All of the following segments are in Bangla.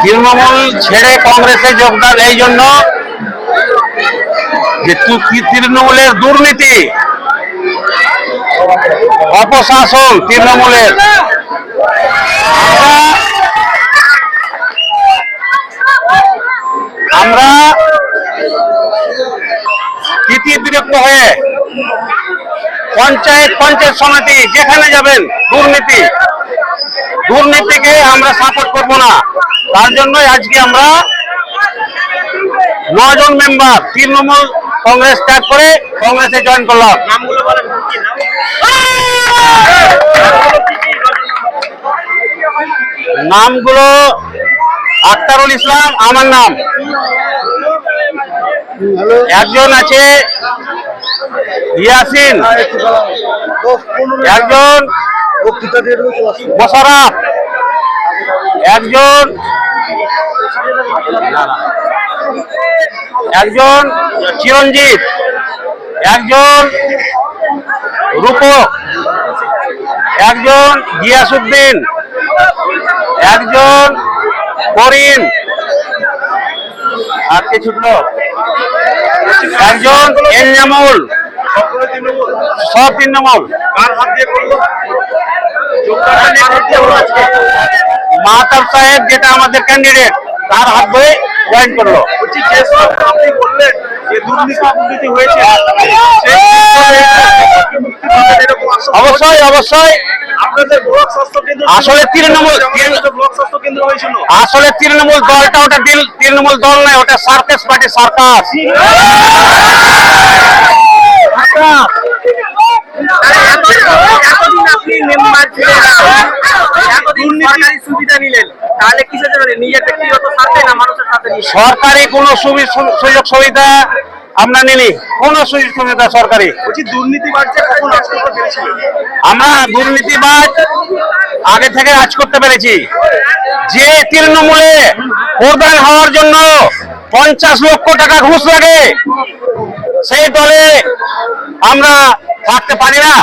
তৃণমূল ছেড়ে কংগ্রেসে যোগদান এই জন্য যে তৃণমূলের দুর্নীতি, অপশাসন, তৃণমূলের আমরা বিরক্ত হয়ে পঞ্চায়েত সমিতি যেখানে যাবেন দুর্নীতিকে আমরা সাপোর্ট করব না। তার জন্যই আজকে আমরা 9 জন মেম্বার তৃণমূল কংগ্রেস ত্যাগ করে কংগ্রেসে জয়েন করলাম। নামগুলো আখতারুল ইসলাম আমার নাম, একজন আছে ইয়াসিন, একজন মোশাররফ, একজন চিরঞ্জিত, একজন রূপক, একজন গিয়াসউদ্দিন, একজন করিম, আর কে ছুটলো, একজন এনজামুল, সব তৃণমূল। মাহতাব সাহেব যেটা আমাদের ক্যান্ডিডেট, তার হাত ধরে জয়েন করলো। অবশ্যই অবশ্যই আসলে তৃণমূল দলটা ওটা তৃণমূল দল নয়, ওটা সার্কাস পার্টি, সার্কাস। আপনি মেম্বার ছিলেন, এতদিন সরকারি সুবিধা নিলেন, তাহলে কিসের জন্য নিজের ব্যক্তিগত স্বার্থে না মানুষের সাথে? সরকারি কোনো সুযোগ সুবিধা আমরা নিনি, কোন সুযোগ সুবিধা সরকারি। আমরা দুর্নীতিবাজ আগে থেকে রাজ করতে পেরেছি। যে তৃণমূলে প্রধান হওয়ার জন্য 50 লক্ষ টাকা ঘুষ লাগে, সেই দলে আমরা থাকতে পারি না।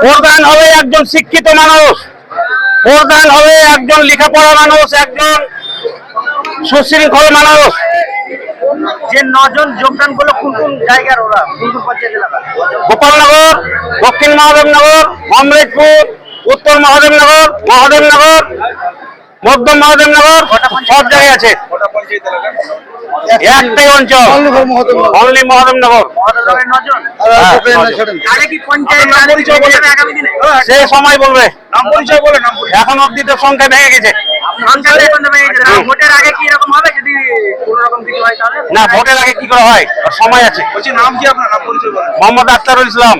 প্রধান হবে একজন শিক্ষিত মানুষ, প্রধান হবে একজন লেখাপড়া মানুষ, একজন সুশৃঙ্খল মানুষ। যে 9 জন যোগদান করলো কোন কোন জায়গার, ওরা কোন কোন পঞ্চায়েত এলাকা? গোপালনগর, দক্ষিণ মহাদেবনগর, অমৃতপুর, উত্তর মহাদেবনগর, মধ্য মহাদেবনগর, সব জায়গায় আছে। একটাই অঞ্চল, অনলি মহাদেবনগর। সে সময় বলবে, এখন অব্দি তো সংখ্যা ভেঙে গেছে। ভোটের আগে কি এরকম হবে? যদি না, ভোটের আগে কি করে হয়, সময় আছে। নাম কি আপনার? মোহাম্মদ আখতারুল ইসলাম।